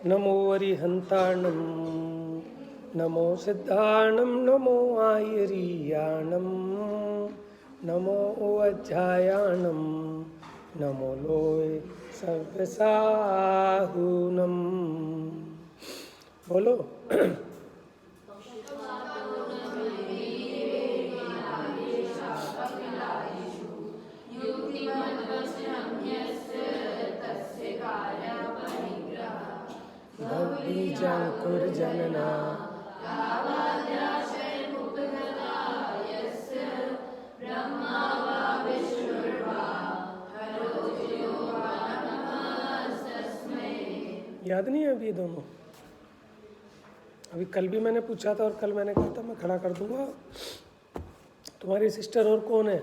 नमो अरिहन्ताणं नमो सिद्धाणं नमो आयरीयाणं नमो अध्यायाणं नमो लोय सर्वसाहुनं। बोलो। बीजांकुर्जनना याद नहीं है अभी ये दोनों? अभी कल भी मैंने पूछा था और कल मैंने कहा था मैं खड़ा कर दूंगा। तुम्हारी सिस्टर और कौन है?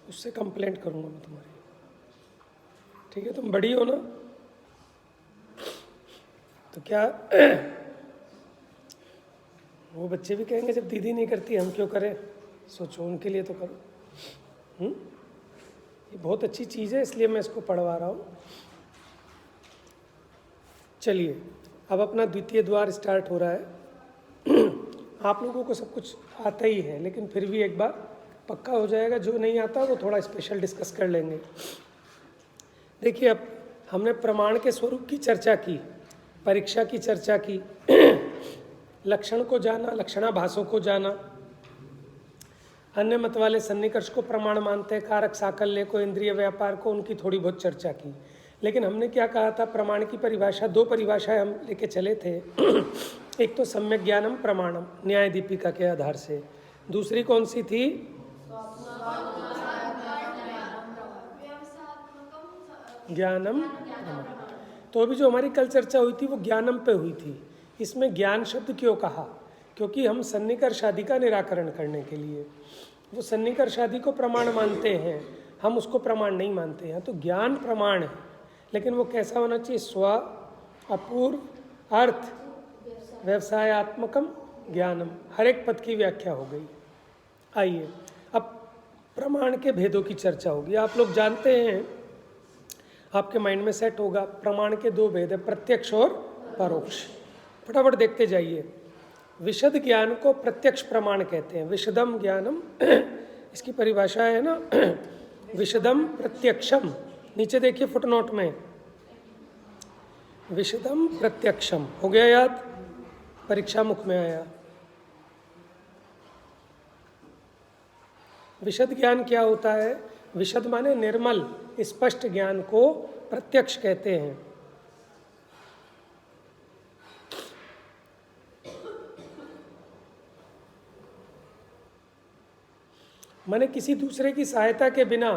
उससे कंप्लेंट करूंगा मैं तुम्हारी। ठीक है, तुम बड़ी हो ना, तो क्या वो बच्चे भी कहेंगे जब दीदी नहीं करती हम क्यों करें। सोचो, उनके लिए तो करो। ये बहुत अच्छी चीज़ है, इसलिए मैं इसको पढ़वा रहा हूँ। चलिए, अब अपना द्वितीय द्वार स्टार्ट हो रहा है। आप लोगों को सब कुछ आता ही है, लेकिन फिर भी एक बार पक्का हो जाएगा। जो नहीं आता वो थोड़ा स्पेशल डिस्कस कर लेंगे। देखिए, अब हमने प्रमाण के स्वरूप की चर्चा की, परीक्षा की चर्चा की, लक्षण को जाना, लक्षणाभासों को जाना। अन्य मत वाले सन्निकर्ष को प्रमाण मानते हैं, कारक साकल्य को, इंद्रिय व्यापार को, उनकी थोड़ी बहुत चर्चा की। लेकिन हमने क्या कहा था, प्रमाण की परिभाषा, दो परिभाषाएं हम लेके चले थे। एक तो सम्यक ज्ञानम प्रमाणम, न्याय दीपिका के आधार से। दूसरी कौन सी थी? ज्ञानम प्रमाण। तो अभी जो हमारी कल चर्चा हुई थी वो ज्ञानम पे हुई थी। इसमें ज्ञान शब्द क्यों कहा? क्योंकि हम सन्निकर्ष आदि का निराकरण करने के लिए, वो सन्निकर्ष आदि को प्रमाण मानते हैं, हम उसको प्रमाण नहीं मानते हैं। तो ज्ञान प्रमाण है, लेकिन वो कैसा होना चाहिए? स्व, अपूर्व, अर्थ, व्यवसायत्मकम ज्ञानम। हर एक पद की व्याख्या हो गई। आइए, अब प्रमाण के भेदों की चर्चा होगी। आप लोग जानते हैं, आपके माइंड में सेट होगा, प्रमाण के दो भेद है, प्रत्यक्ष और परोक्ष। फटाफट देखते जाइए। विशद ज्ञान को प्रत्यक्ष प्रमाण कहते हैं, विशदम ज्ञानम। इसकी परिभाषा है ना, विशदम प्रत्यक्षम। नीचे देखिए फुटनोट में, विशदम प्रत्यक्षम। हो गया याद? परीक्षा मुख में आया। विशद ज्ञान क्या होता है? विशद माने निर्मल, स्पष्ट ज्ञान को प्रत्यक्ष कहते हैं। माने किसी दूसरे की सहायता के बिना,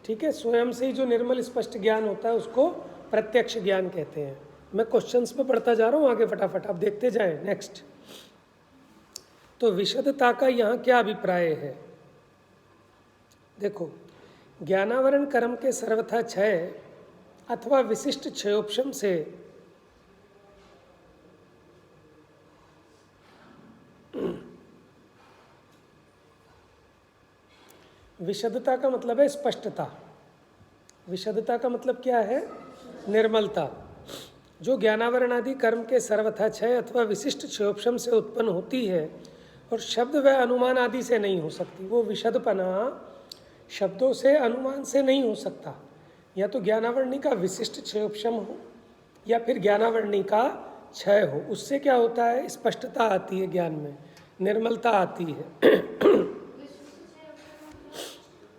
ठीक है, स्वयं से ही जो निर्मल स्पष्ट ज्ञान होता है उसको प्रत्यक्ष ज्ञान कहते हैं। मैं क्वेश्चंस पे पढ़ता जा रहा हूँ आगे, फटाफट आप देखते जाएं। नेक्स्ट, तो विशदता का यहाँ क्या अभिप्राय है? देखो, ज्ञानावरण कर्म के सर्वथा क्षय अथवा विशिष्ट क्षयोपशम से विशदता का मतलब है स्पष्टता। विशदता का मतलब क्या है? निर्मलता। जो ज्ञानावरण आदि कर्म के सर्वथा क्षय अथवा विशिष्ट क्षयोपशम से उत्पन्न होती है और शब्द व अनुमान आदि से नहीं हो सकती। वो विशदपना शब्दों से, अनुमान से नहीं हो सकता। या तो ज्ञानावरणी का विशिष्ट क्षयोपशम हो या फिर ज्ञानावरणी का क्षय हो। उससे क्या होता है? स्पष्टता आती है ज्ञान में, निर्मलता आती है।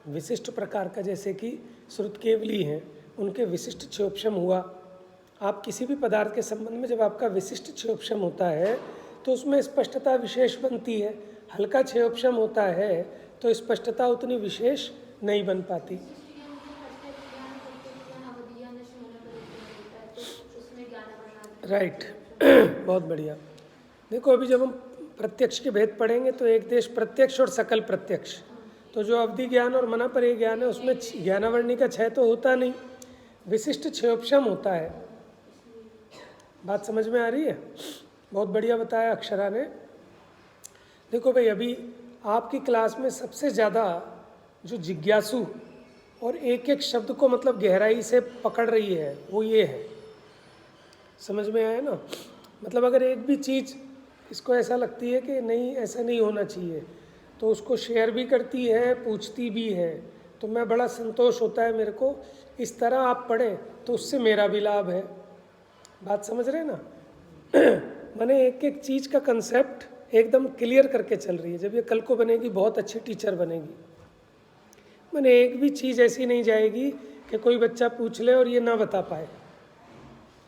विशिष्ट प्रकार का, जैसे कि श्रुत केवली हैं, उनके विशिष्ट क्षयोपशम हुआ। आप किसी भी पदार्थ के संबंध में जब आपका विशिष्ट क्षयोपशम होता है तो उसमें स्पष्टता विशेष बनती है। हल्का क्षयोपशम होता है तो स्पष्टता उतनी विशेष नहीं बन पाती। राइट, बहुत बढ़िया। देखो, अभी जब हम प्रत्यक्ष के भेद पढ़ेंगे तो एक देश प्रत्यक्ष और सकल प्रत्यक्ष। तो जो अवधि ज्ञान और मनापरेय ज्ञान है उसमें ज्ञानावरणी का क्षय तो होता नहीं, विशिष्ट क्षयोपशम होता है। बात समझ में आ रही है? बहुत बढ़िया बताया अक्षरा ने। देखो भाई, अभी आपकी क्लास में सबसे ज़्यादा जो जिज्ञासु और एक एक शब्द को मतलब गहराई से पकड़ रही है, वो ये है। समझ में आया ना? मतलब अगर एक भी चीज़ इसको ऐसा लगती है कि नहीं ऐसा नहीं होना चाहिए, तो उसको शेयर भी करती है, पूछती भी है, तो मैं बड़ा संतोष होता है मेरे को। इस तरह आप पढ़ें तो उससे मेरा भी लाभ है। बात समझ रहे हैं ना? मैंने एक एक चीज़ का कंसेप्ट एकदम क्लियर करके चल रही है। जब ये कल को बनेगी बहुत अच्छी टीचर बनेगी। मैंने एक भी चीज़ ऐसी नहीं जाएगी कि कोई बच्चा पूछ ले और ये ना बता पाए,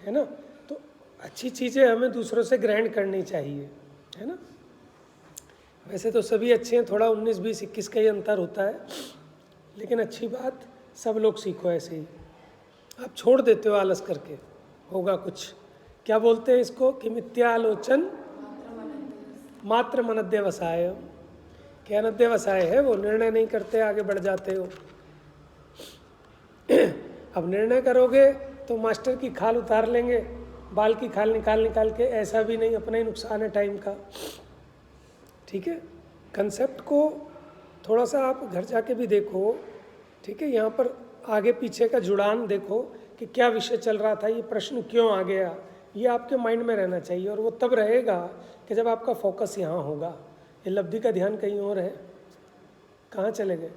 है ना? तो अच्छी चीज़ें हमें दूसरों से ग्रहण करनी चाहिए, है ना? वैसे तो सभी अच्छे हैं, थोड़ा 19, 20, 21 का ही अंतर होता है, लेकिन अच्छी बात सब लोग सीखो ऐसे ही। आप छोड़ देते हो आलस करके, होगा कुछ। क्या बोलते हैं इसको कि मिथ्यालोचन मात्र मनध्यवसाय। क्या अनध्यवसाय है? वो निर्णय नहीं करते, आगे बढ़ जाते हो। अब निर्णय करोगे तो मास्टर की खाल उतार लेंगे, बाल की खाल निकाल निकाल के। ऐसा भी नहीं, अपना ही नुकसान है टाइम का। ठीक है, कंसेप्ट को थोड़ा सा आप घर जाके भी देखो। ठीक है, यहाँ पर आगे पीछे का जुड़ान देखो कि क्या विषय चल रहा था, ये प्रश्न क्यों आ गया, ये आपके माइंड में रहना चाहिए। और वो तब रहेगा कि जब आपका फोकस यहाँ होगा। ये लब्धि का ध्यान कहीं और है, कहाँ चले गए?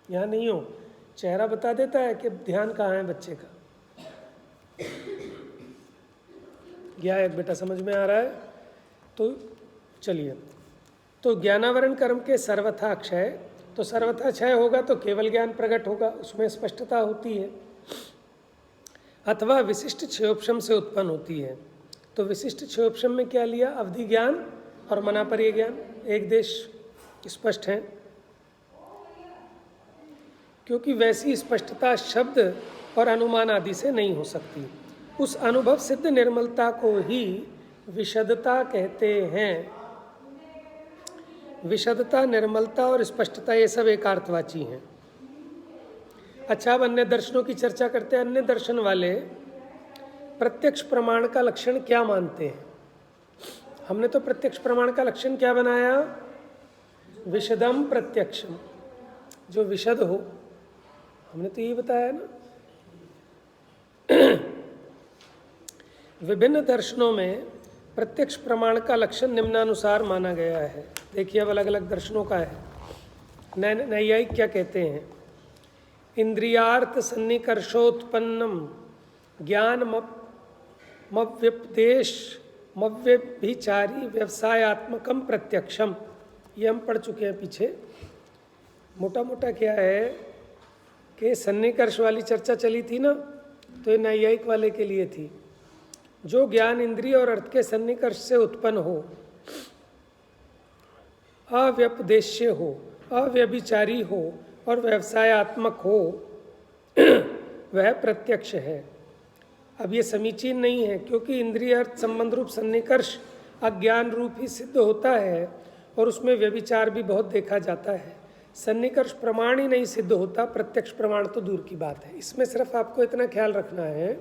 यहाँ नहीं हो। चेहरा बता देता है कि ध्यान कहाँ है बच्चे का। क्या है बेटा, समझ में आ रहा है? तो चलिए, तो ज्ञानावरण कर्म के सर्वथा क्षय, तो सर्वथा क्षय होगा तो केवल ज्ञान प्रकट होगा, उसमें स्पष्टता होती है। अथवा विशिष्ट क्षयोपशम से उत्पन्न होती है। तो विशिष्ट क्षयोपशम में क्या लिया? अवधि ज्ञान और मनापर्य ज्ञान, एक देश स्पष्ट है। क्योंकि वैसी स्पष्टता शब्द और अनुमान आदि से नहीं हो सकती। उस अनुभव सिद्ध निर्मलता को ही विशदता कहते हैं। विशदता, निर्मलता और स्पष्टता ये सब एक अर्थवाची हैं। अच्छा, अब अन्य दर्शनों की चर्चा करते हैं। अन्य दर्शन वाले प्रत्यक्ष प्रमाण का लक्षण क्या मानते हैं? हमने तो प्रत्यक्ष प्रमाण का लक्षण क्या बनाया? विशदम प्रत्यक्षम, जो विशद हो। हमने तो यही बताया ना। विभिन्न दर्शनों में प्रत्यक्ष प्रमाण का लक्षण निम्नानुसार माना गया है। देखिए, अब अलग अलग दर्शनों का है। नैयायिक क्या कहते हैं? इंद्रियार्थ सन्निकर्षोत्पन्नम ज्ञान मव्यपदेश मव्यभिचारी व्यवसायात्मकम प्रत्यक्षम। ये हम पढ़ चुके हैं पीछे। मोटा मोटा क्या है कि सन्निकर्ष वाली चर्चा चली थी ना, तो ये नैयायिक वाले के लिए थी। जो ज्ञान इंद्रिय और अर्थ के सन्निकर्ष से उत्पन्न हो, अव्यपदेश्य हो, अव्यभिचारी हो और व्यवसायात्मक हो, वह प्रत्यक्ष है। अब ये समीचीन नहीं है, क्योंकि इंद्रिय अर्थ संबंध रूप सन्निकर्ष अज्ञान रूप ही सिद्ध होता है और उसमें व्यभिचार भी बहुत देखा जाता है। सन्निकर्ष प्रमाण ही नहीं सिद्ध होता, प्रत्यक्ष प्रमाण तो दूर की बात है। इसमें सिर्फ आपको इतना ख्याल रखना है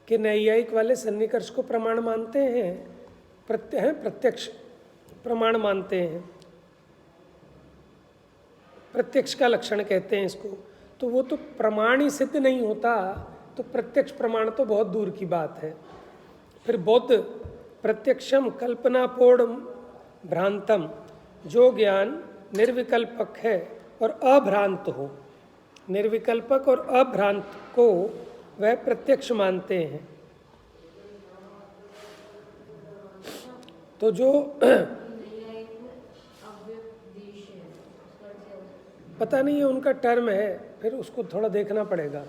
कि नैयायिक वाले सन्निकर्ष को प्रमाण मानते हैं, प्रत्यक्ष प्रमाण मानते हैं, प्रत्यक्ष का लक्षण कहते हैं इसको। तो वो तो प्रमाण ही सिद्ध नहीं होता, तो प्रत्यक्ष प्रमाण तो बहुत दूर की बात है। फिर बौद्ध प्रत्यक्षम कल्पनापूर्ण भ्रांतम, जो ज्ञान निर्विकल्पक है और अभ्रांत हो, निर्विकल्पक और अभ्रांत को वह प्रत्यक्ष मानते हैं। तो जो पता नहीं है, उनका टर्म है, फिर उसको थोड़ा देखना पड़ेगा,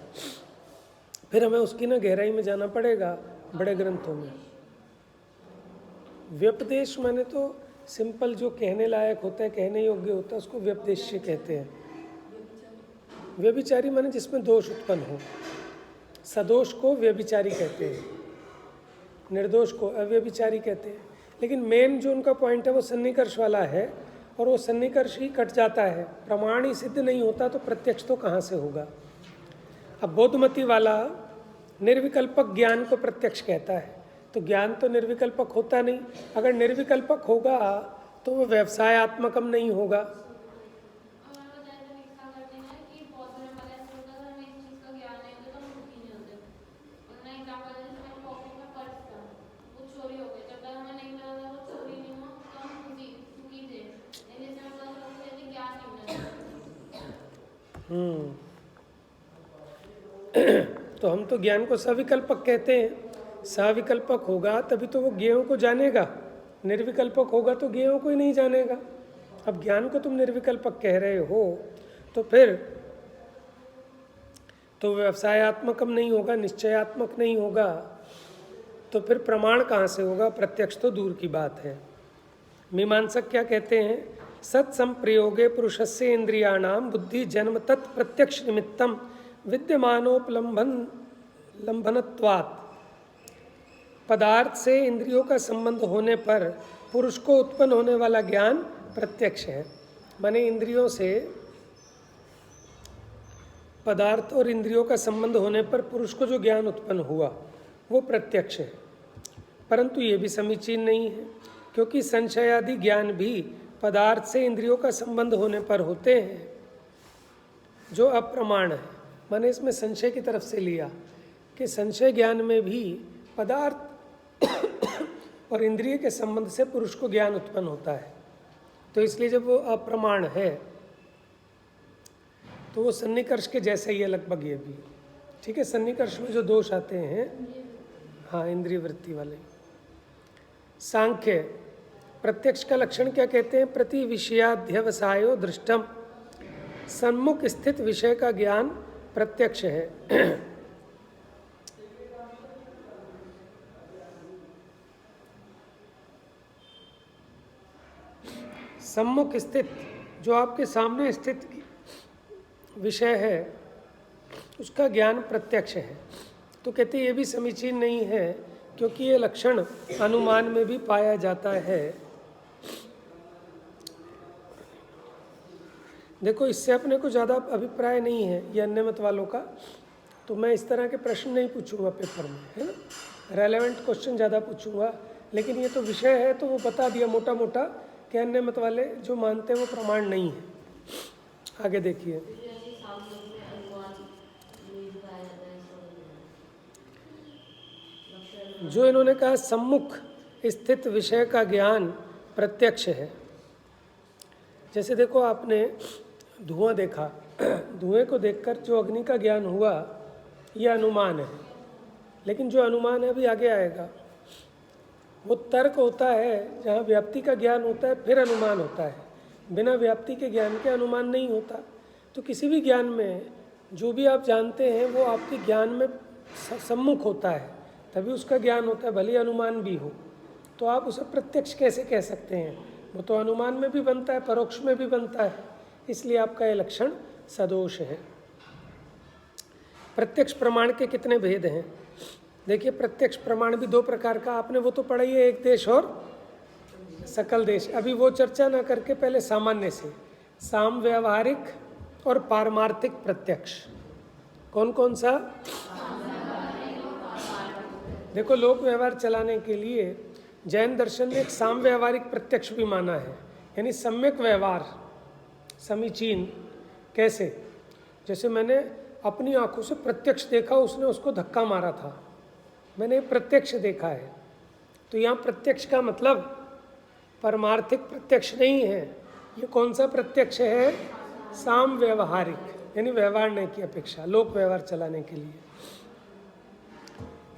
फिर हमें उसकी ना गहराई में जाना पड़ेगा बड़े ग्रंथों में। व्यपदेश माने तो सिंपल जो कहने लायक होता है, कहने योग्य होता है, उसको व्यपदेश कहते हैं। व्यभिचारी माने जिसमें दोष उत्पन्न हो। सदोष को व्यभिचारी कहते हैं, निर्दोष को अव्यभिचारी कहते हैं। लेकिन मेन जो उनका पॉइंट है वो सन्निकर्ष वाला है, और वो सन्निकर्ष ही कट जाता है, प्रमाण ही सिद्ध नहीं होता, तो प्रत्यक्ष तो कहाँ से होगा। अब बौद्धमती वाला निर्विकल्पक ज्ञान को प्रत्यक्ष कहता है, तो ज्ञान तो निर्विकल्पक होता नहीं। अगर निर्विकल्पक होगा तो वो व्यवसायात्मकम नहीं होगा। तो हम तो ज्ञान को सविकल्पक कहते हैं। सविकल्पक होगा तभी तो वो ज्ञेयों को जानेगा, निर्विकल्पक होगा तो ज्ञेयों को ही नहीं जानेगा। अब ज्ञान को तुम निर्विकल्पक कह रहे हो तो फिर तो व्यवसायत्मकम नहीं होगा, निश्चयात्मक नहीं होगा, तो फिर प्रमाण कहाँ से होगा? प्रत्यक्ष तो दूर की बात है। मीमांसक क्या कहते हैं? सत्संप्रयोगे पुरुषस्य इंद्रियाणाम बुद्धि जन्म तत्प्रत्यक्ष निमित्तम विद्यमानोपलम्भन लंभनत्वात्। पदार्थ से इंद्रियों का संबंध होने पर पुरुष को उत्पन्न होने वाला ज्ञान प्रत्यक्ष है। माने इंद्रियों से पदार्थ और इंद्रियों का संबंध होने पर पुरुष को जो ज्ञान उत्पन्न हुआ वो प्रत्यक्ष है। परंतु ये भी समीचीन नहीं है, क्योंकि संशयादि ज्ञान भी पदार्थ से इंद्रियों का संबंध होने पर होते हैं, जो अप्रमाण है। मैंने इसमें संशय की तरफ से लिया कि संशय ज्ञान में भी पदार्थ और इंद्रिय के संबंध से पुरुष को ज्ञान उत्पन्न होता है। तो इसलिए जब वो अप्रमाण है तो वो सन्निकर्ष के जैसा ही है लगभग ये भी। ठीक है, सन्निकर्ष में जो दोष आते हैं, हाँ, इंद्रिय वृत्ति वाले। सांख्य प्रत्यक्ष का लक्षण क्या कहते हैं? प्रति विषयाध्यवसायो दृष्टम। सन्मुख स्थित विषय का ज्ञान प्रत्यक्ष है। सम्मुख स्थित, जो आपके सामने स्थित विषय है, उसका ज्ञान प्रत्यक्ष है। तो कहते ये भी समीचीन नहीं है, क्योंकि ये लक्षण अनुमान में भी पाया जाता है। देखो, इससे अपने को ज़्यादा अभिप्राय नहीं है ये अन्य मत वालों का, तो मैं इस तरह के प्रश्न नहीं पूछूंगा पेपर में, है ना। रेलेवेंट क्वेश्चन ज़्यादा पूछूंगा, लेकिन ये तो विषय है तो वो बता दिया मोटा मोटा कि अन्य मत वाले जो मानते हैं वो प्रमाण नहीं है। आगे देखिए, जो इन्होंने कहा सम्मुख स्थित विषय का ज्ञान प्रत्यक्ष है। जैसे देखो, आपने धुआं देखा, धुएं को देखकर जो अग्नि का ज्ञान हुआ यह अनुमान है, लेकिन जो अनुमान है अभी आगे आएगा। वो तर्क होता है, जहाँ व्याप्ति का ज्ञान होता है फिर अनुमान होता है। बिना व्याप्ति के ज्ञान के अनुमान नहीं होता। तो किसी भी ज्ञान में जो भी आप जानते हैं वो आपके ज्ञान में सम्मुख होता है, तभी उसका ज्ञान होता है, भले अनुमान भी हो। तो आप उसे प्रत्यक्ष कैसे कह सकते हैं? वो तो अनुमान में भी बनता है, परोक्ष में भी बनता है। इसलिए आपका यह लक्षण सदोष है। प्रत्यक्ष प्रमाण के कितने भेद हैं? देखिए, प्रत्यक्ष प्रमाण भी दो प्रकार का, आपने वो तो पढ़ा ही है, एक देश और सकल देश। अभी वो चर्चा ना करके पहले सामान्य से, साम व्यवहारिक और पारमार्थिक प्रत्यक्ष। कौन कौन सा? देखो, लोक व्यवहार चलाने के लिए जैन दर्शन ने एक साम व्यवहारिक प्रत्यक्ष भी माना है, यानी सम्यक व्यवहार, समीचीन। कैसे? जैसे मैंने अपनी आंखों से प्रत्यक्ष देखा, उसने उसको धक्का मारा था, मैंने प्रत्यक्ष देखा है। तो यहाँ प्रत्यक्ष का मतलब परमार्थिक प्रत्यक्ष नहीं है। ये कौन सा प्रत्यक्ष है? साम व्यवहारिक, यानी व्यवहार की अपेक्षा, लोक व्यवहार चलाने के लिए।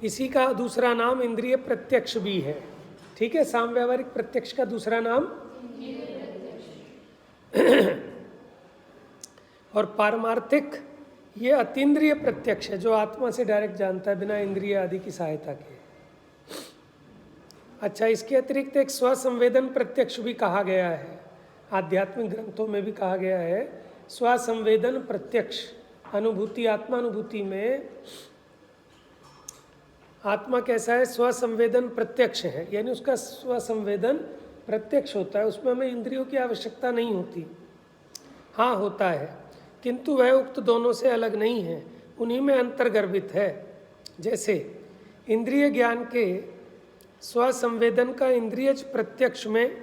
इसी का दूसरा नाम इंद्रिय प्रत्यक्ष भी है। ठीक है, साम व्यवहारिक प्रत्यक्ष का दूसरा नाम और पारमार्थिक, ये अतीन्द्रिय प्रत्यक्ष है, जो आत्मा से डायरेक्ट जानता है बिना इंद्रिय आदि की सहायता के। अच्छा, इसके अतिरिक्त एक स्वसंवेदन प्रत्यक्ष भी कहा गया है, आध्यात्मिक ग्रंथों में भी कहा गया है। स्वसंवेदन प्रत्यक्ष अनुभूति, आत्मानुभूति में आत्मा कैसा है? स्वसंवेदन प्रत्यक्ष है, यानी उसका स्वसंवेदन प्रत्यक्ष होता है, उसमें हमें इंद्रियों की आवश्यकता नहीं होती। हाँ, होता है, किंतु वह उक्त दोनों से अलग नहीं है, उन्हीं में अंतर्गर्भित है। जैसे इंद्रिय ज्ञान के स्वसंवेदन का इंद्रिय प्रत्यक्ष में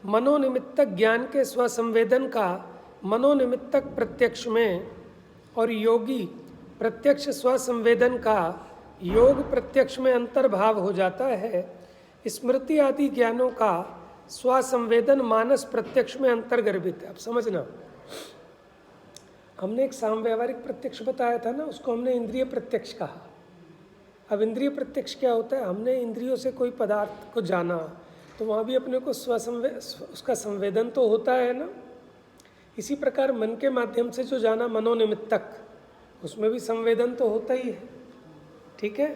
मनोनिमित्तक ज्ञान के स्वसंवेदन का मनोनिमित्तक प्रत्यक्ष में और योगी प्रत्यक्ष स्वसंवेदन का योग प्रत्यक्ष में अंतर्भाव हो जाता है। स्मृति आदि ज्ञानों का स्वसंवेदन मानस प्रत्यक्ष में अंतर्गर्भित है। अब समझना, हमने एक सामव्यावहारिक प्रत्यक्ष बताया था ना, उसको हमने इंद्रिय प्रत्यक्ष कहा। अब इंद्रिय प्रत्यक्ष क्या होता है? हमने इंद्रियों से कोई पदार्थ को जाना, तो वहाँ भी अपने को उसका संवेदन तो होता है ना। इसी प्रकार मन के माध्यम से जो जाना मनोनिमित्तक, उसमें भी संवेदन तो होता ही है। ठीक है।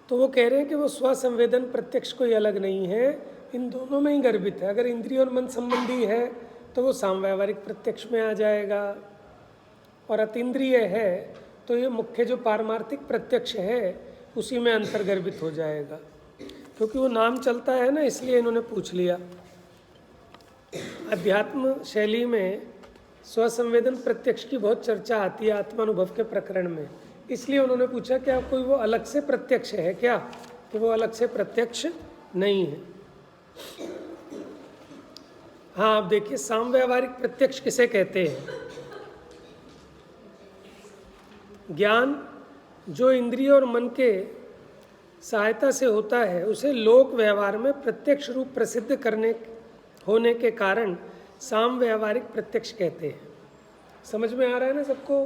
तो वो कह रहे हैं कि वो स्वसंवेदन प्रत्यक्ष कोई अलग नहीं है, इन दोनों में ही गर्भित है। अगर इंद्रिय और मन संबंधी है तो वो सामव्यावहारिक प्रत्यक्ष में आ जाएगा, और अतीन्द्रिय है तो ये मुख्य जो पारमार्थिक प्रत्यक्ष है उसी में अंतर्गर्भित हो जाएगा। क्योंकि वो नाम चलता है ना, इसलिए इन्होंने पूछ लिया। अध्यात्म शैली में स्वसंवेदन प्रत्यक्ष की बहुत चर्चा आती है आत्मानुभव के प्रकरण में, इसलिए उन्होंने पूछा क्या कोई वो अलग से प्रत्यक्ष है क्या? कि वो अलग से प्रत्यक्ष नहीं है। हाँ, अब देखिए सामव्यावहारिक प्रत्यक्ष किसे कहते हैं? ज्ञान जो इंद्रिय और मन के सहायता से होता है उसे लोक व्यवहार में प्रत्यक्ष रूप प्रसिद्ध करने होने के कारण सामव्यावहारिक प्रत्यक्ष कहते हैं। समझ में आ रहा है ना सबको?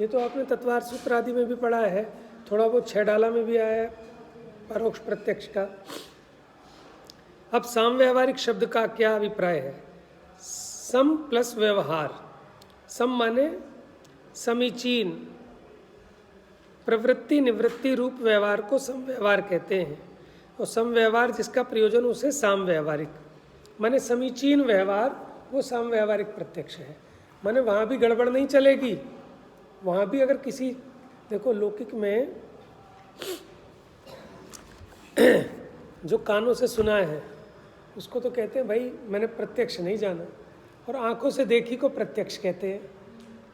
ये तो आपने तत्वार्थ सूत्र आदि में भी पढ़ा है, थोड़ा बहुत 6 डाला में भी आया है परोक्ष प्रत्यक्ष का। अब सामव्यावहारिक शब्द का क्या अभिप्राय है? सम प्लस व्यवहार। सम माने समीचीन, प्रवृत्ति निवृत्ति रूप व्यवहार को समव्यवहार कहते हैं, और समव्यवहार जिसका प्रयोजन उसे सामव्यावहारिक माने समीचीन व्यवहार, वो सामव्यावहारिक प्रत्यक्ष है। माने वहाँ भी गड़बड़ नहीं चलेगी, वहाँ भी अगर किसी, देखो लौकिक में जो कानों से सुना है उसको तो कहते हैं भाई मैंने प्रत्यक्ष नहीं जाना, और आंखों से देखी को प्रत्यक्ष कहते हैं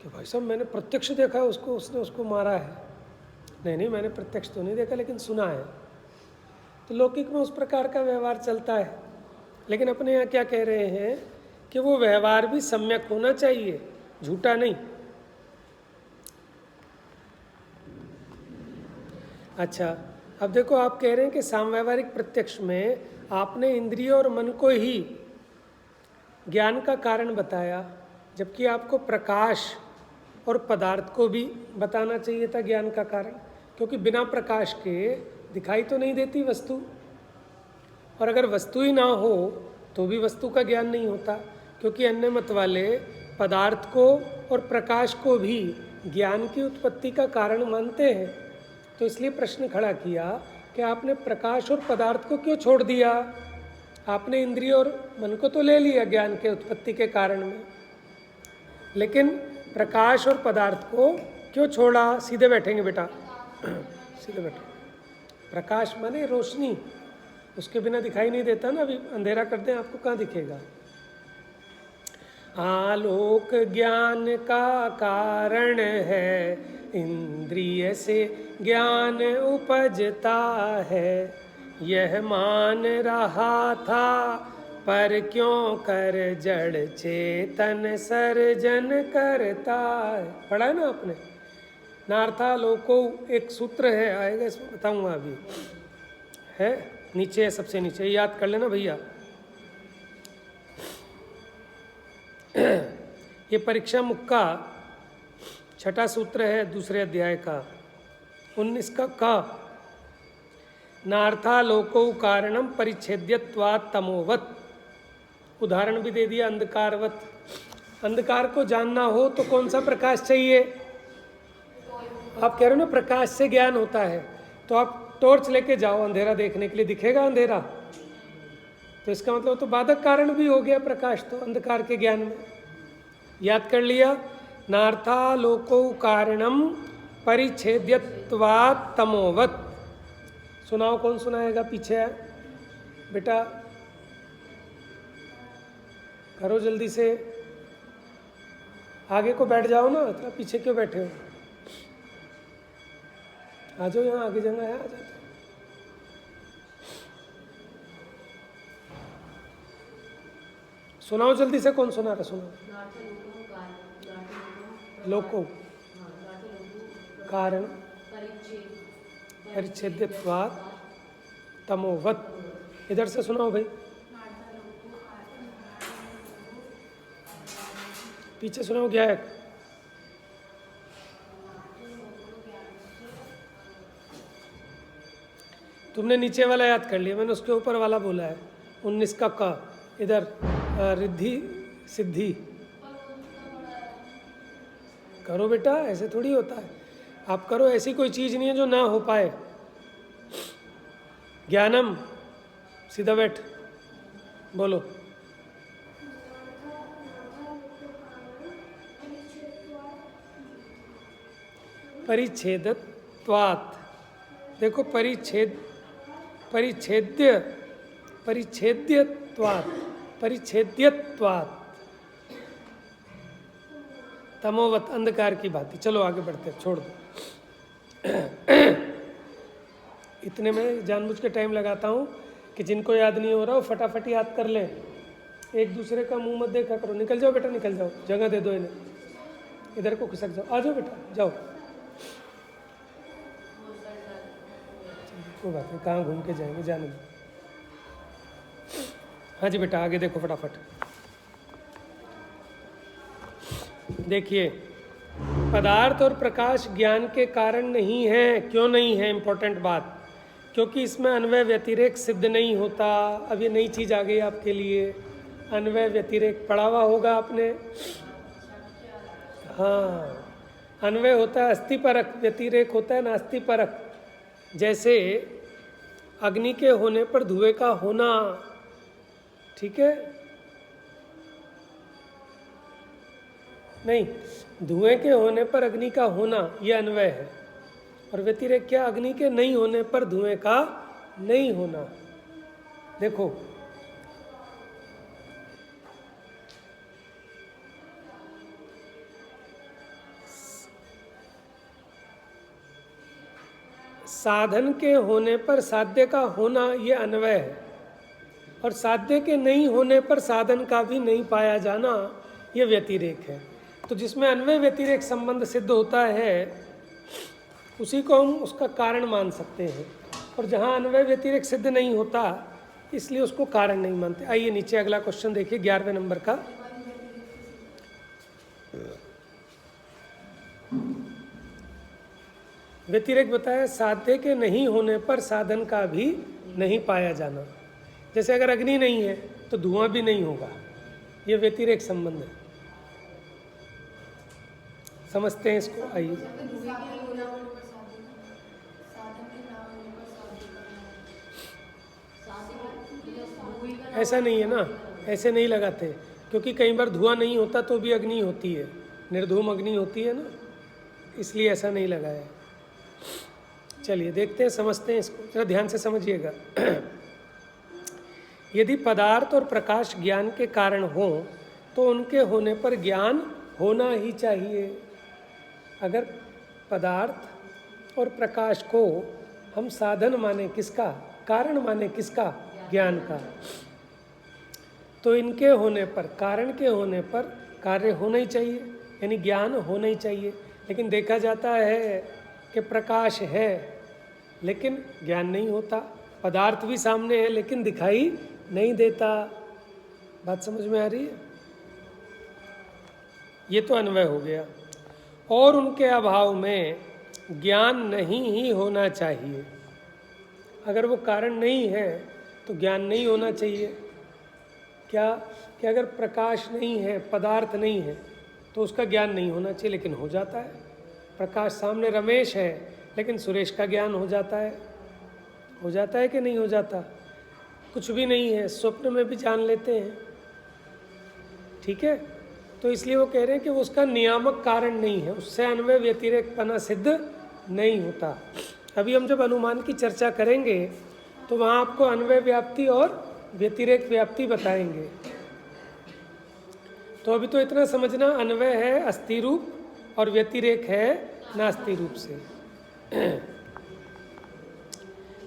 कि भाई साहब मैंने प्रत्यक्ष देखा उसको, उसने उसको मारा है। नहीं, मैंने प्रत्यक्ष तो नहीं देखा लेकिन सुना है। तो लौकिक में उस प्रकार का व्यवहार चलता है, लेकिन अपने यहाँ क्या कह रहे हैं कि वो व्यवहार भी सम्यक होना चाहिए, झूठा नहीं। अच्छा, अब देखो आप कह रहे हैं कि सामव्यावहारिक प्रत्यक्ष में आपने इंद्रिय और मन को ही ज्ञान का कारण बताया, जबकि आपको प्रकाश और पदार्थ को भी बताना चाहिए था ज्ञान का कारण, क्योंकि बिना प्रकाश के दिखाई तो नहीं देती वस्तु, और अगर वस्तु ही ना हो तो भी वस्तु का ज्ञान नहीं होता, क्योंकि अन्य मत वाले पदार्थ को और प्रकाश को भी ज्ञान की उत्पत्ति का कारण मानते हैं। तो इसलिए प्रश्न खड़ा किया कि आपने प्रकाश और पदार्थ को क्यों छोड़ दिया? आपने इंद्रिय और मन को तो ले लिया ज्ञान के उत्पत्ति के कारण में, लेकिन प्रकाश और पदार्थ को क्यों छोड़ा? सीधे बैठेंगे बेटा, सीधे बैठो। प्रकाश माने रोशनी, उसके बिना दिखाई नहीं देता ना। अभी अंधेरा कर दें आपको कहाँ दिखेगा? आलोक ज्ञान का कारण है, इंद्रिय से ज्ञान उपजता है, यह मान रहा था पर क्यों कर जड़ चेतन सर्जन करता है। पढ़ा है ना आपने? नार्था लोको एक सूत्र है, आएगा इसमें बताऊंगा अभी, है नीचे है, सबसे नीचे, याद कर लेना भैया। ये परीक्षा मुख का 6ठा सूत्र है, दूसरे अध्याय का 19 का नार्था लोको कारणम परिच्छेद्यत्वात् तमोवत। उदाहरण भी दे दिया अंधकारवत। अंधकार को जानना हो तो कौन सा प्रकाश चाहिए? आप कह रहे हो ना प्रकाश से ज्ञान होता है, तो आप टॉर्च लेके जाओ अंधेरा देखने के लिए, दिखेगा अंधेरा? तो इसका मतलब तो बाधक कारण भी हो गया प्रकाश तो अंधकार के ज्ञान में। याद कर लिया? नार्था लोको कारणम परिच्छेद्यत्वात् तमोवत। सुनाओ, कौन सुनाएगा? पीछे है बेटा, करो जल्दी से, आगे को बैठ जाओ ना, इतना पीछे क्यों बैठे हो? आ जाओ यहाँ, आगे जगह है, आ जाओ। सुनाओ जल्दी से, कौन सुना रहा? सुनाओ। लोको कारण परिच्छेद्यत्वात् तमोवत। इधर से सुनाओ भाई, पीछे सुनाओ क्या है। तुमने नीचे वाला याद कर लिया, मैंने उसके ऊपर वाला बोला है 19 का क। इधर रिद्धि सिद्धि करो बेटा, ऐसे थोड़ी होता है। आप करो, ऐसी कोई चीज़ नहीं है जो ना हो पाए। ज्ञानम, सीधा बैठ, बोलो। परिच्छेदत्वात्, देखो परिच्छेद्यत्वात् तमोवत, अंधकार की भांति। चलो आगे बढ़ते, छोड़ दो। इतने में जानबूझ के टाइम लगाता हूँ कि जिनको याद नहीं हो रहा वो फटाफट याद कर लें। एक दूसरे का मुंह मत देखा करो। निकल जाओ बेटा, निकल जाओ, जगह दे दो इन्हें। इधर को खिसक जाओ, आ जाओ बेटा, जाओ। कोई बात नहीं, कहाँ घूम के जाएंगे, जाने दो। हाँ जी बेटा, आगे देखो फटाफट। देखिए, पदार्थ और प्रकाश ज्ञान के कारण नहीं है। क्यों नहीं है? इंपॉर्टेंट बात, क्योंकि इसमें अन्वय व्यतिरेक सिद्ध नहीं होता। अब ये नई चीज़ आ गई आपके लिए, अन्वय व्यतिरेक पढ़ा हुआ होगा आपने। हाँ, अन्वय होता है अस्थिपरक, व्यतिरेक होता है नास्तिपरक। जैसे अग्नि के होने पर धुएं का होना, ठीक है? नहीं, धुएं के होने पर अग्नि का होना यह अन्वय है। और व्यतिरेक क्या? अग्नि के नहीं होने पर धुएं का नहीं होना। देखो, साधन के होने पर साध्य का होना यह अन्वय है, और साध्य के नहीं होने पर साधन का भी नहीं पाया जाना यह व्यतिरेक है। तो जिसमें अन्वय व्यतिरेक संबंध सिद्ध होता है उसी को हम उसका कारण मान सकते हैं, और जहाँ अन्वय व्यतिरेक सिद्ध नहीं होता इसलिए उसको कारण नहीं मानते। आइए नीचे अगला क्वेश्चन देखिए, 11वें नंबर का। व्यतिरेक बताया, साध्य के नहीं होने पर साधन का भी नहीं पाया जाना। जैसे अगर अग्नि नहीं है तो धुआं भी नहीं होगा, यह व्यतिरेक संबंध है। समझते हैं इसको? आइए, ऐसा नहीं है ना, ऐसे नहीं लगाते, क्योंकि कई बार धुआं नहीं होता तो भी अग्नि होती है, निर्धूम अग्नि होती है ना, इसलिए ऐसा नहीं लगाया। चलिए देखते हैं, समझते हैं इसको, जरा ध्यान से समझिएगा। यदि पदार्थ और प्रकाश ज्ञान के कारण हो तो उनके होने पर ज्ञान होना ही चाहिए। अगर पदार्थ और प्रकाश को हम साधन माने किसका, कारण माने किसका, ज्ञान का, तो इनके होने पर, कारण के होने पर कार्य होना ही चाहिए, यानी ज्ञान होना ही चाहिए। लेकिन देखा जाता है कि प्रकाश है लेकिन ज्ञान नहीं होता, पदार्थ भी सामने है लेकिन दिखाई नहीं देता। बात समझ में आ रही है? ये तो अन्वय हो गया। और उनके अभाव में ज्ञान नहीं ही होना चाहिए। अगर वो कारण नहीं है तो ज्ञान नहीं होना चाहिए। क्या कि अगर प्रकाश नहीं है, पदार्थ नहीं है, तो उसका ज्ञान नहीं होना चाहिए, लेकिन हो जाता है। प्रकाश सामने रमेश है लेकिन सुरेश का ज्ञान हो जाता है। हो जाता है कि नहीं हो जाता? कुछ भी नहीं है, स्वप्न में भी जान लेते हैं, ठीक है? तो इसलिए वो कह रहे हैं कि वो उसका नियामक कारण नहीं है, उससे अन्वय व्यतिरेकपना सिद्ध नहीं होता। अभी हम जब अनुमान की चर्चा करेंगे तो वहाँ आपको अन्वय व्याप्ति और व्यतिरेक व्याप्ति बताएंगे। तो अभी तो इतना समझना, अन्वय है अस्थि रूप और व्यतिरेक है नास्ति रूप से।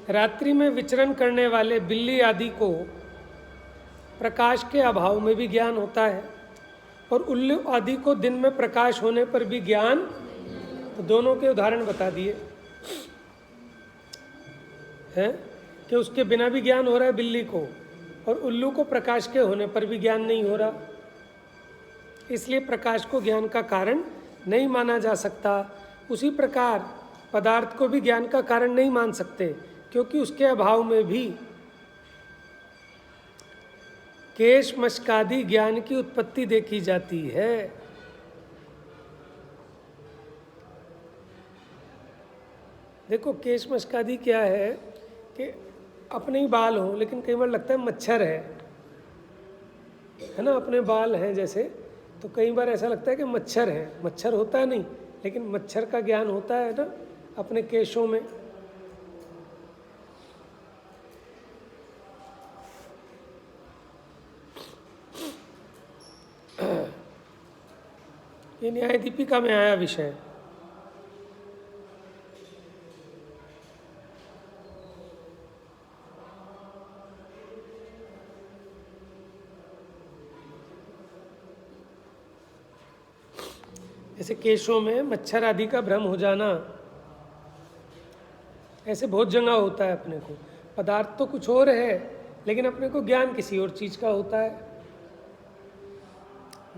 रात्रि में विचरण करने वाले बिल्ली आदि को प्रकाश के अभाव में भी ज्ञान होता है, और उल्लू आदि को दिन में प्रकाश होने पर भी ज्ञान। तो दोनों के उदाहरण बता दिए हैं। कि उसके बिना भी ज्ञान हो रहा है बिल्ली को, और उल्लू को प्रकाश के होने पर भी ज्ञान नहीं हो रहा। इसलिए प्रकाश को ज्ञान का कारण नहीं माना जा सकता। उसी प्रकार पदार्थ को भी ज्ञान का कारण नहीं मान सकते, क्योंकि उसके अभाव में भी केश मशकादि ज्ञान की उत्पत्ति देखी जाती है। देखो केश मशकादि क्या है कि अपने ही बाल हों, लेकिन कई बार लगता है मच्छर है ना, अपने बाल हैं जैसे, तो कई बार ऐसा लगता है कि मच्छर है। मच्छर होता नहीं, लेकिन मच्छर का ज्ञान होता है ना अपने केशों में। ये न्याय दीपिका में आया विषय। जैसे केशों में मच्छर आदि का भ्रम हो जाना, ऐसे बहुत जगह होता है। अपने को पदार्थ तो कुछ और है, लेकिन अपने को ज्ञान किसी और चीज़ का होता है।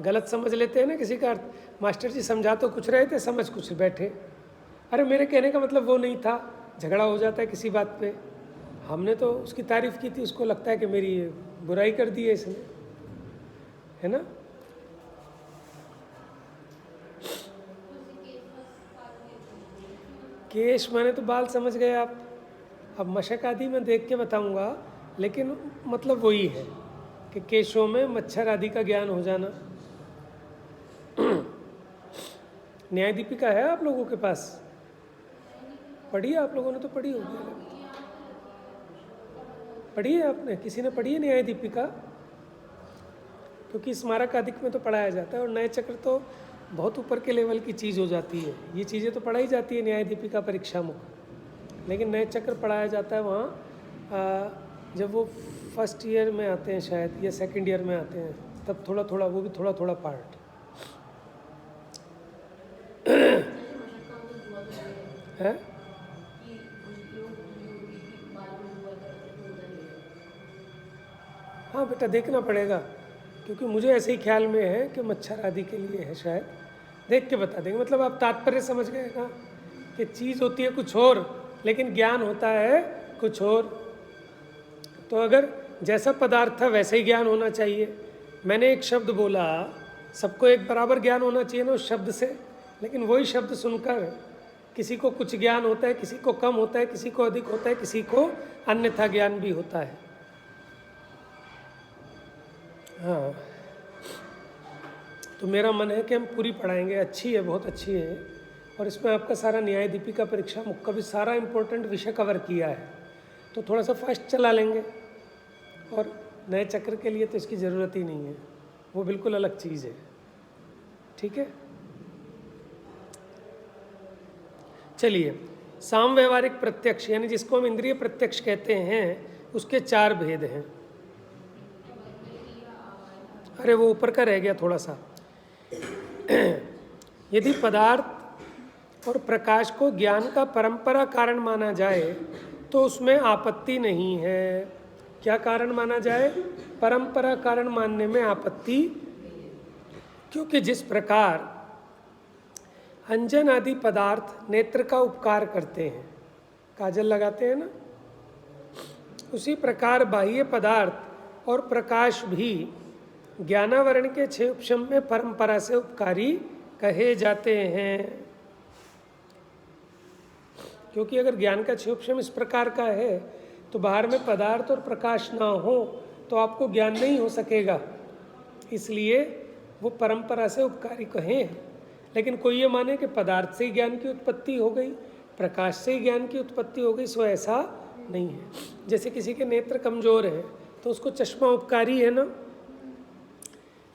गलत समझ लेते हैं ना किसी का अर्थ। मास्टर जी समझा तो कुछ रहे थे, समझ कुछ बैठे। अरे मेरे कहने का मतलब वो नहीं था, झगड़ा हो जाता है किसी बात पे। हमने तो उसकी तारीफ की थी, उसको लगता है कि मेरी बुराई कर दी है इसने, है ना। केश माने तो बाल समझ गए आप। अब मशक आदि मैं देख के बताऊंगा, लेकिन मतलब वही है कि केशों में मच्छर आदि का ज्ञान हो जाना। न्याय दीपिका है आप लोगों के पास? पढ़ी है आप लोगों ने? तो पढ़ी होगी। पढ़ी है आपने? किसी ने पढ़ी है न्याय दीपिका? क्योंकि स्मारक आदि में तो पढ़ाया जाता है, और नए चक्र तो बहुत ऊपर के लेवल की चीज़ हो जाती है। ये चीज़ें तो पढ़ाई जाती है न्याय दीपिका परीक्षा मुख, लेकिन नए चक्र पढ़ाया जाता है वहाँ जब वो फर्स्ट ईयर में आते हैं शायद, या सेकंड ईयर में आते हैं, तब थोड़ा थोड़ा, वो भी थोड़ा थोड़ा पार्ट है। हाँ बेटा, देखना पड़ेगा, क्योंकि मुझे ऐसे ही ख्याल में है कि मच्छर आदि के लिए है शायद। देख के बता देंगे। मतलब आप तात्पर्य समझ गए ना कि चीज़ होती है कुछ और, लेकिन ज्ञान होता है कुछ और। तो अगर जैसा पदार्थ था वैसे ही ज्ञान होना चाहिए। मैंने एक शब्द बोला, सबको एक बराबर ज्ञान होना चाहिए ना उस शब्द से, लेकिन वही शब्द सुनकर किसी को कुछ ज्ञान होता है, किसी को कम होता है, किसी को अधिक होता है, किसी को अन्यथा ज्ञान भी होता है। हाँ, तो मेरा मन है कि हम पूरी पढ़ाएंगे। अच्छी है, बहुत अच्छी है, और इसमें आपका सारा न्याय दीपिका परीक्षा मुख का भी सारा इम्पोर्टेंट विषय कवर किया है। तो थोड़ा सा फास्ट चला लेंगे, और नए चक्र के लिए तो इसकी ज़रूरत ही नहीं है, वो बिल्कुल अलग चीज़ है। ठीक है, चलिए। साम व्यवहारिक प्रत्यक्ष, यानी जिसको हम इंद्रिय प्रत्यक्ष कहते हैं, उसके 4 भेद हैं। अरे वो ऊपर का रह गया थोड़ा सा। यदि पदार्थ और प्रकाश को ज्ञान का परंपरा कारण माना जाए तो उसमें आपत्ति नहीं है। क्या कारण माना जाए? परंपरा कारण मानने में आपत्ति, क्योंकि जिस प्रकार अंजन आदि पदार्थ नेत्र का उपकार करते हैं, काजल लगाते हैं ना, उसी प्रकार बाह्य पदार्थ और प्रकाश भी ज्ञानावरण के 6 उपशम में परंपरा से उपकारी कहे जाते हैं। क्योंकि अगर ज्ञान का 6 उपशम इस प्रकार का है तो बाहर में पदार्थ और प्रकाश ना हो तो आपको ज्ञान नहीं हो सकेगा, इसलिए वो परंपरा से उपकारी कहे हैं। लेकिन कोई ये माने कि पदार्थ से ही ज्ञान की उत्पत्ति हो गई, प्रकाश से ही ज्ञान की उत्पत्ति हो गई, सो ऐसा नहीं है। जैसे किसी के नेत्र कमज़ोर है तो उसको चश्मा उपकारी है ना,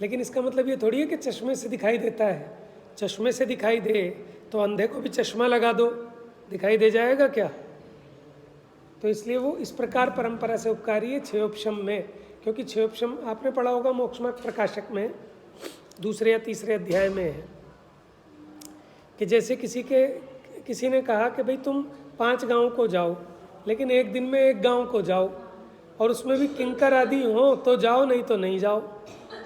लेकिन इसका मतलब ये थोड़ी है कि चश्मे से दिखाई देता है। चश्मे से दिखाई दे तो अंधे को भी चश्मा लगा दो, दिखाई दे जाएगा क्या? तो इसलिए वो इस प्रकार परंपरा से उपकारी है 6 उपशम में। क्योंकि 6 उपशम आपने पढ़ा होगा मोक्षमार्ग प्रकाशक में, 2 या 3 अध्याय में है कि जैसे किसी ने कहा कि भाई तुम 5 गाँव को जाओ, लेकिन एक दिन में एक गांव को जाओ और उसमें भी किंकर आदि हो तो जाओ, नहीं तो नहीं जाओ,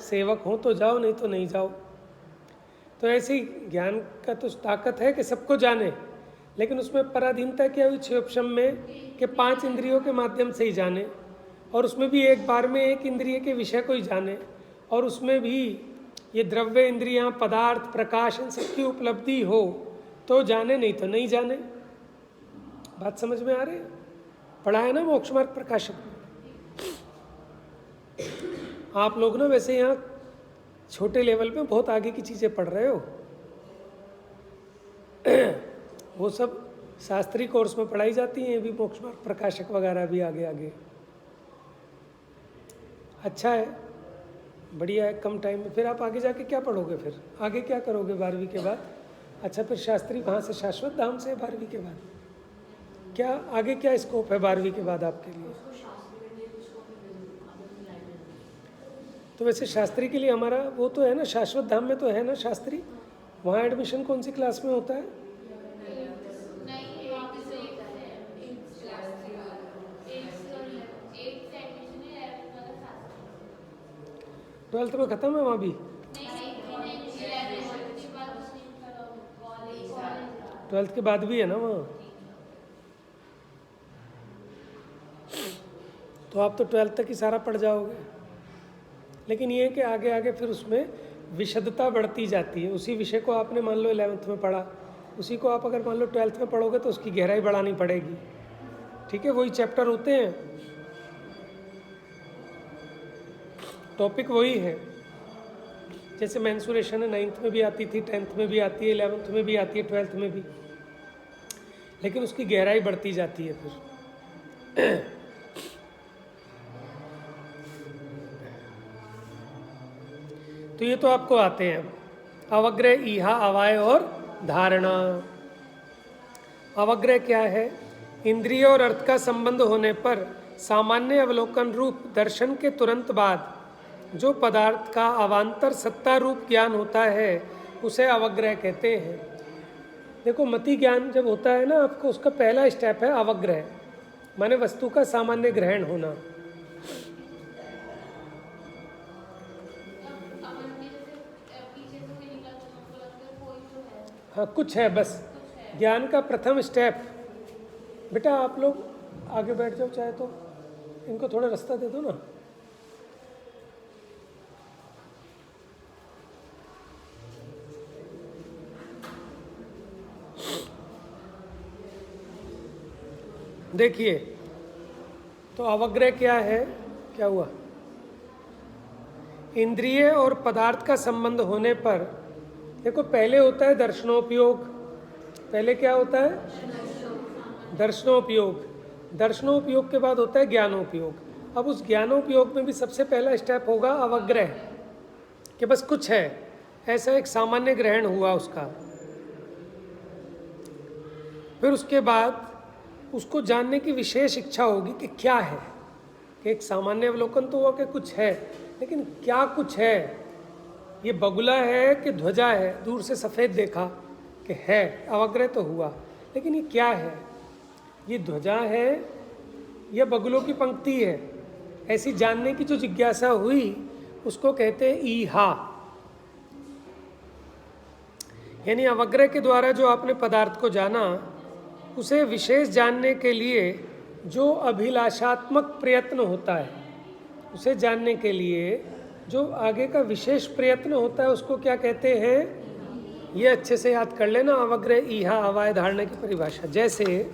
सेवक हो तो जाओ, नहीं तो नहीं जाओ। तो ऐसे ही ज्ञान का तो ताकत है कि सबको जाने, लेकिन उसमें पराधीनता क्या हुई क्षयोपशम में कि 5 इंद्रियों के माध्यम से ही जाने, और उसमें भी एक बार में एक इंद्रिय के विषय को ही जाने, और उसमें भी ये द्रव्य इंद्रियां, पदार्थ, प्रकाश, इन सबकी उपलब्धि हो तो जाने, नहीं तो नहीं जाने। बात समझ में आ रही है? पढ़ा है ना मोक्ष मार्ग प्रकाशक। आप लोग ना वैसे यहाँ छोटे लेवल पे बहुत आगे की चीज़ें पढ़ रहे हो। वो सब शास्त्रीय कोर्स में पढ़ाई जाती हैं, भी मोक्ष मार्ग प्रकाशक वगैरह भी आगे आगे। अच्छा है, बढ़िया है, कम टाइम में। फिर आप आगे जाके क्या पढ़ोगे? फिर आगे क्या करोगे 12वीं के बाद? अच्छा, फिर शास्त्री वहाँ से शाश्वत धाम से 12वीं के बाद क्या आगे क्या स्कोप है 12वीं के बाद आपके लिए? तो वैसे शास्त्री के लिए हमारा वो तो है ना, शाश्वत धाम में तो है ना शास्त्री, वहाँ एडमिशन कौन सी क्लास में होता है? 12th में ख़त्म है वहाँ भी? 12th के बाद भी है ना वहाँ? तो आप तो 12th तक ही सारा पढ़ जाओगे। लेकिन ये है कि आगे आगे फिर उसमें विशदता बढ़ती जाती है। उसी विषय को आपने मान लो 11th में पढ़ा, उसी को आप अगर मान लो 12th में पढ़ोगे तो उसकी गहराई बढ़ानी पड़ेगी। ठीक है, वही चैप्टर होते हैं, टॉपिक वही है। जैसे मेंसुरेशन है, 9th में भी आती थी, 10th में भी आती है, 11th में भी आती है, 12th में भी, लेकिन उसकी गहराई बढ़ती जाती है फिर। तो ये तो आपको आते हैं, अवग्रह, ईहा, अवाय और धारणा। अवग्रह क्या है? इंद्रिय और अर्थ का संबंध होने पर सामान्य अवलोकन रूप दर्शन के तुरंत बाद जो पदार्थ का अवांतर सत्ता रूप ज्ञान होता है उसे अवग्रह कहते हैं। देखो, मति ज्ञान जब होता है ना आपको, उसका पहला स्टेप है अवग्रह, माने वस्तु का सामान्य ग्रहण होना। हाँ, कुछ है बस, ज्ञान का प्रथम स्टेप। बेटा आप लोग आगे बैठ जाओ, चाहे तो इनको थोड़ा रास्ता दे दो ना। देखिए, तो अवग्रह क्या है? क्या हुआ? इंद्रिय और पदार्थ का संबंध होने पर, देखो पहले होता है दर्शनोपयोग। पहले क्या होता है? दर्शनोपयोग। दर्शनोपयोग के बाद होता है ज्ञानोपयोग। अब उस ज्ञानोपयोग में भी सबसे पहला स्टेप होगा अवग्रह, कि बस कुछ है, ऐसा एक सामान्य ग्रहण हुआ उसका। फिर उसके बाद उसको जानने की विशेष इच्छा होगी कि क्या है, कि एक सामान्य अवलोकन तो हुआ कि कुछ है, लेकिन क्या कुछ है? ये बगुला है कि ध्वजा है? दूर से सफ़ेद देखा कि है, अवग्रह तो हुआ, लेकिन ये क्या है? ये ध्वजा है या बगुलों की पंक्ति है? ऐसी जानने की जो जिज्ञासा हुई उसको कहते हैं ईहा। यानी अवग्रह के द्वारा जो आपने पदार्थ को जाना, उसे विशेष जानने के लिए जो अभिलाषात्मक प्रयत्न होता है, उसे जानने के लिए जो आगे का विशेष प्रयत्न होता है, उसको क्या कहते हैं? ये अच्छे से याद कर लेना, अवग्रह, ईहा, अवाय, धारणा की परिभाषा। जैसे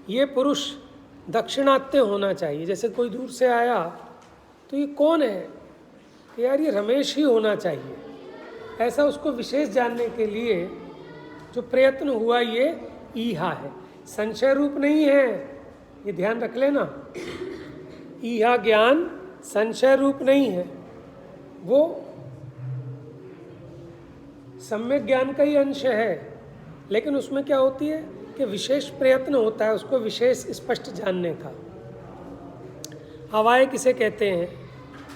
ये पुरुष दक्षिणात्य होना चाहिए। जैसे कोई दूर से आया तो ये कौन है? यार ये रमेश ही होना चाहिए। ऐसा उसको विशेष जानने के लिए जो प्रयत्न हुआ, ये ईहा है, संशय रूप नहीं है, ये ध्यान रख लेना। ईहा ज्ञान संशय रूप नहीं है, वो सम्यक ज्ञान का ही अंश है, लेकिन उसमें क्या होती है कि विशेष प्रयत्न होता है उसको विशेष स्पष्ट जानने का। अवाय किसे कहते हैं?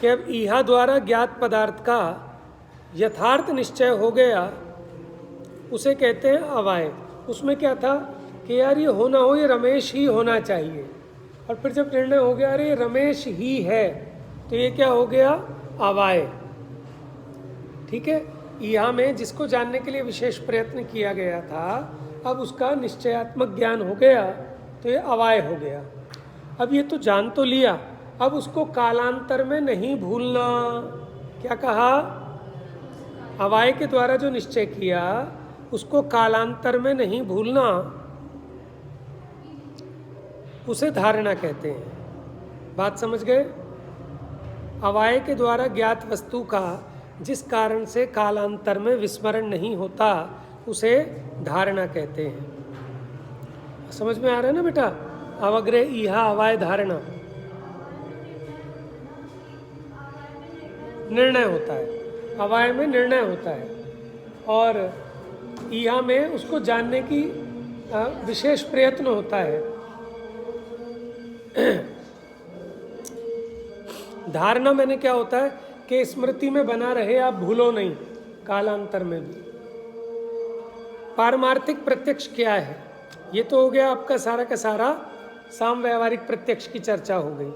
कि अब ईहा द्वारा ज्ञात पदार्थ का यथार्थ निश्चय हो गया, उसे कहते हैं अवाय। उसमें क्या था कि यार ये होना हो, ये रमेश ही होना चाहिए, और फिर जब निर्णय हो गया अरे रमेश ही है, तो ये क्या हो गया, अवाय। ठीक है, यहाँ में जिसको जानने के लिए विशेष प्रयत्न किया गया था, अब उसका निश्चयात्मक ज्ञान हो गया, तो ये अवाय हो गया। अब ये तो जान तो लिया, अब उसको कालांतर में नहीं भूलना। क्या कहा, अवाय के द्वारा जो निश्चय किया उसको कालांतर में नहीं भूलना, उसे धारणा कहते हैं। बात समझ गए? अवाय के द्वारा ज्ञात वस्तु का जिस कारण से कालांतर में विस्मरण नहीं होता, उसे धारणा कहते हैं। समझ में आ रहा है ना बेटा? अवग्रे इहा अवाय धारणा, निर्णय होता है, अवाय में निर्णय होता है, और इहा में उसको जानने की विशेष प्रयत्न होता है। धारणा मैंने क्या होता है कि स्मृति में बना रहे, आप भूलो नहीं कालांतर में भी। पारमार्थिक प्रत्यक्ष क्या है, ये तो हो गया आपका सारा का सारा साम व्यवहारिक प्रत्यक्ष की चर्चा हो गई।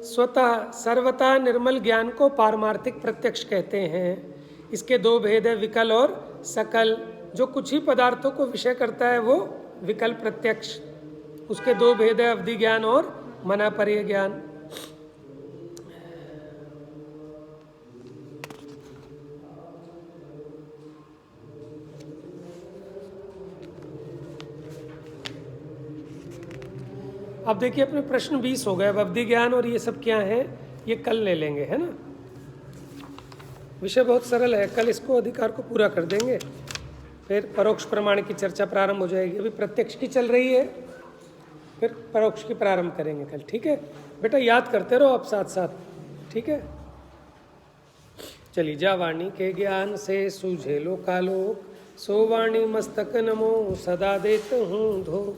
स्वतः सर्वथा निर्मल ज्ञान को पारमार्थिक प्रत्यक्ष कहते हैं। इसके दो भेद है, विकल और सकल। जो कुछ ही पदार्थों को विषय करता है वो विकल प्रत्यक्ष, उसके दो भेद है, अवधि ज्ञान और मनापर्य ज्ञान। अब देखिए अपने प्रश्न 20 हो गए। अब अवधि ज्ञान और ये सब क्या है, ये कल ले लेंगे, है ना। विषय बहुत सरल है, कल इसको अधिकार को पूरा कर देंगे, फिर परोक्ष प्रमाण की चर्चा प्रारंभ हो जाएगी। अभी प्रत्यक्ष की चल रही है, फिर परोक्ष की प्रारंभ करेंगे कल। ठीक है बेटा, याद करते रहो आप साथ साथ, ठीक है। चलिए, जा वाणी के ज्ञान से सूझे लोकालोक, सो वाणी मस्तक नमो सदा देत हूँ धो।